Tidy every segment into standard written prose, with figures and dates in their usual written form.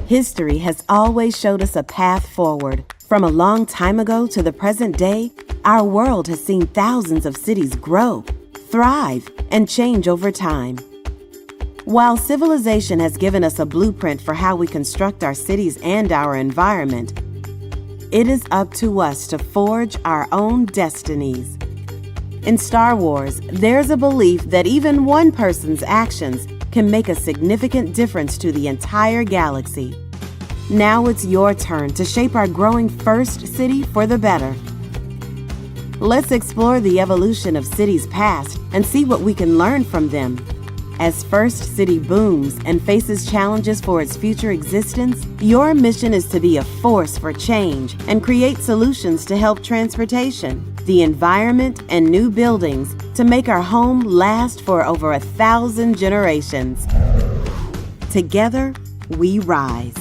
History has always showed us a path forward. From a long time ago to the present day, our world has seen thousands of cities grow, thrive, and change over time. While civilization has given us a blueprint for how we construct our cities and our environment, it is up to us to forge our own destinies. In Star Wars, there's a belief that even one person's actions can make a significant difference to the entire galaxy. Now it's your turn to shape our growing first city for the better. Let's explore the evolution of cities past and see what we can learn from them. As First City booms and faces challenges for its future existence, your mission is to be a force for change and create solutions to help transportation, the environment, and new buildings to make our home last for over 1,000 generations. Together, we rise.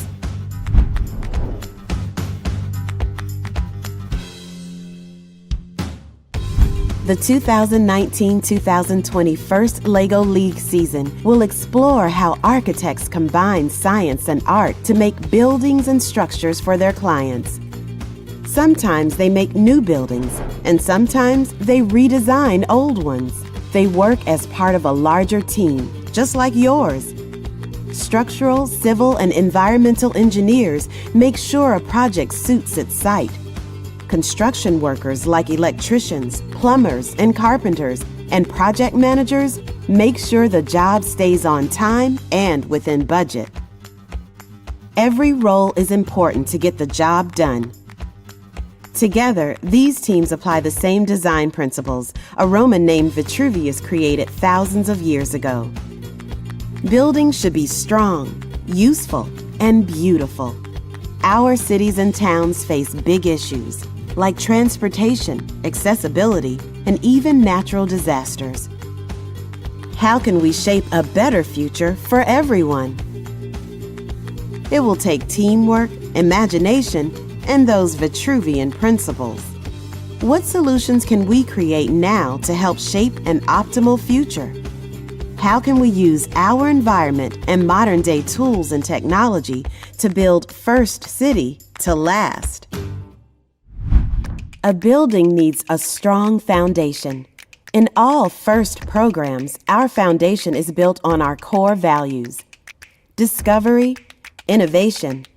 The 2019-2020 First LEGO League season will explore how architects combine science and art to make buildings and structures for their clients. Sometimes they make new buildings, and sometimes they redesign old ones. They work as part of a larger team, just like yours. Structural, civil, and environmental engineers make sure a project suits its site. Construction workers like electricians, plumbers, and carpenters, and project managers make sure the job stays on time and within budget. Every role is important to get the job done. Together, these teams apply the same design principles a Roman named Vitruvius created thousands of years ago. Buildings should be strong, useful, and beautiful. Our cities and towns face big issues like transportation, accessibility, and even natural disasters. How can we shape a better future for everyone? It will take teamwork, imagination, and those Vitruvian principles. What solutions can we create now to help shape an optimal future? How can we use our environment and modern-day tools and technology to build First City to last? A building needs a strong foundation. In all FIRST programs, our foundation is built on our core values: discovery, innovation,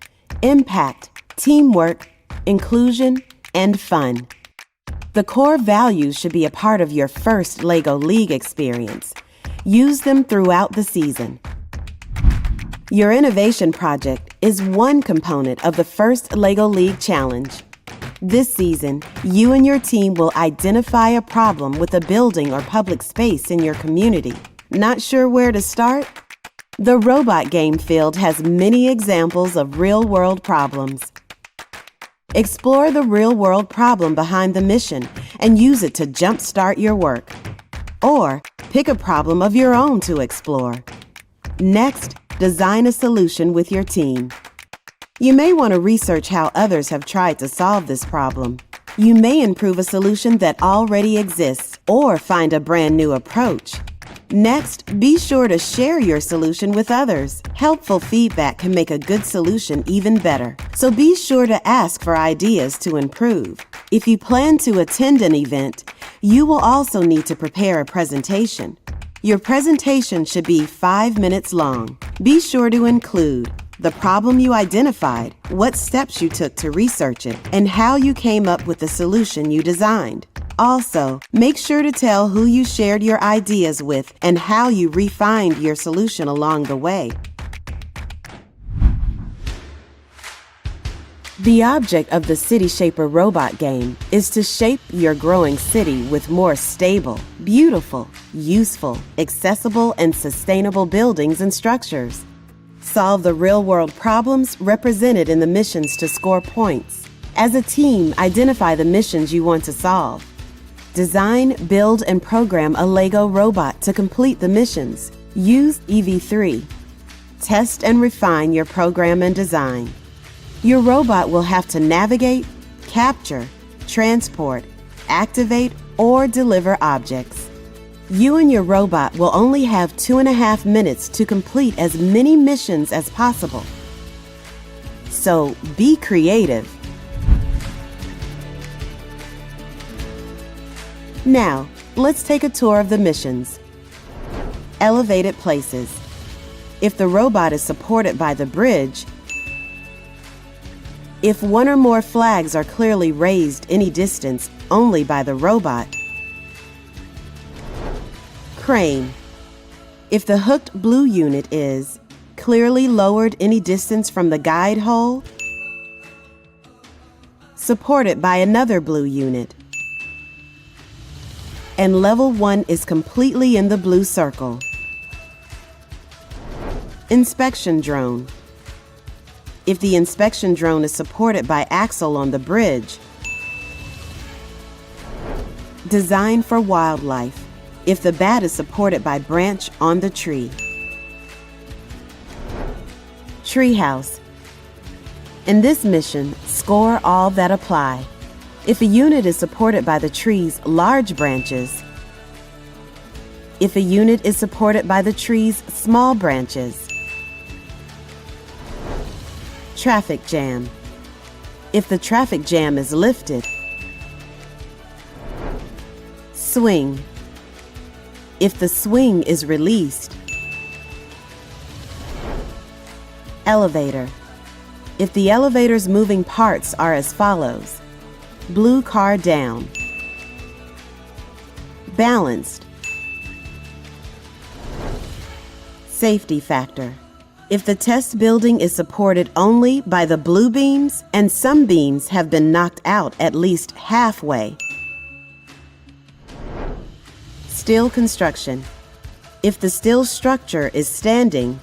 impact, teamwork, inclusion, and fun. The core values should be a part of your first LEGO League experience. Use them throughout the season. Your innovation project is one component of the First LEGO League Challenge. This season, you and your team will identify a problem with a building or public space in your community. Not sure where to start? The robot game field has many examples of real-world problems. Explore the real-world problem behind the mission and use it to jumpstart your work. Or pick a problem of your own to explore. Next, design a solution with your team. You may want to research how others have tried to solve this problem. You may improve a solution that already exists or find a brand new approach. Next, be sure to share your solution with others. Helpful feedback can make a good solution even better, so be sure to ask for ideas to improve. If you plan to attend an event, you will also need to prepare a presentation. Your presentation should be 5 minutes long. Be sure to include the problem you identified, what steps you took to research it, and how you came up with the solution you designed. Also, make sure to tell who you shared your ideas with and how you refined your solution along the way. The object of the City Shaper robot game is to shape your growing city with more stable, beautiful, useful, accessible, and sustainable buildings and structures. Solve the real-world problems represented in the missions to score points. As a team, identify the missions you want to solve. Design, build, and program a LEGO robot to complete the missions. Use EV3. Test and refine your program and design. Your robot will have to navigate, capture, transport, activate, or deliver objects. You and your robot will only have 2.5 minutes to complete as many missions as possible. so be creative. Now, let's take a tour of the missions. Elevated places. If the robot is supported by the bridge, if one or more flags are clearly raised any distance only by the robot. Crane. If the hooked blue unit is clearly lowered any distance from the guide hole, supported by another blue unit, and level 1 is completely in the blue circle. Inspection drone. If the inspection drone is supported by axle on the bridge. Design for wildlife. If the bat is supported by branch on the tree. Treehouse. In this mission, score all that apply. If a unit is supported by the tree's large branches. If a unit is supported by the tree's small branches. Traffic jam. If the traffic jam is lifted. Swing. If the swing is released. Elevator. If the elevator's moving parts are as follows. Blue car down. Balanced. Safety factor. If the test building is supported only by the blue beams and some beams have been knocked out at least halfway. Steel construction. If the steel structure is standing.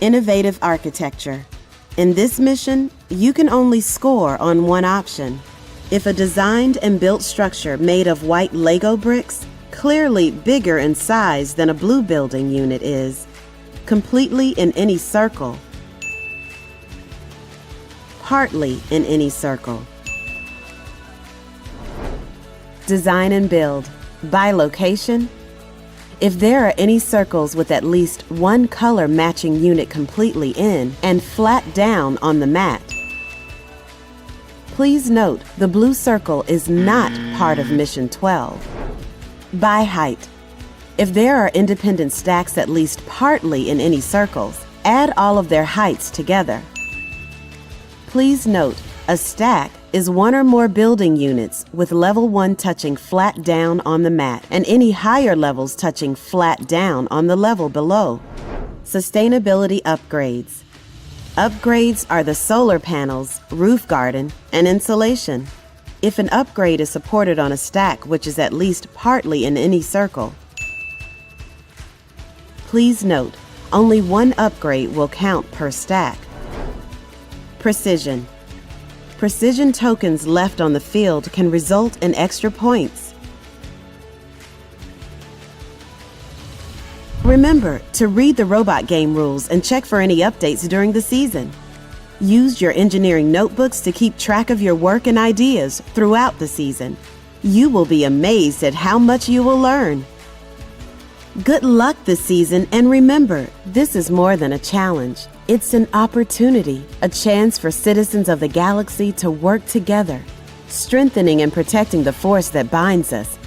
Innovative architecture. In this mission, you can only score on one option. If a designed and built structure made of white Lego bricks, clearly bigger in size than a blue building unit is, completely in any circle, partly in any circle. Design and build. By location. If there are any circles with at least one color matching unit completely in and flat down on the mat. Please note the blue circle is not part of Mission 12. By height. If there are independent stacks at least partly in any circles, add all of their heights together. Please note, a stack is one or more building units with level 1 touching flat down on the mat and any higher levels touching flat down on the level below. Sustainability upgrades. Upgrades are the solar panels, roof garden, and insulation. If an upgrade is supported on a stack which is at least partly in any circle. Please note, only one upgrade will count per stack. Precision. Precision tokens left on the field can result in extra points. Remember to read the robot game rules and check for any updates during the season. Use your engineering notebooks to keep track of your work and ideas throughout the season. You will be amazed at how much you will learn. Good luck this season, and remember, this is more than a challenge. It's an opportunity, a chance for citizens of the galaxy to work together, strengthening and protecting the force that binds us,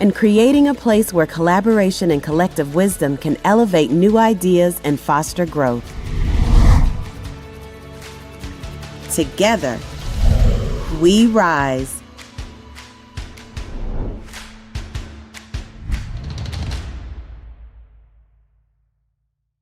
and creating a place where collaboration and collective wisdom can elevate new ideas and foster growth. Together, we rise.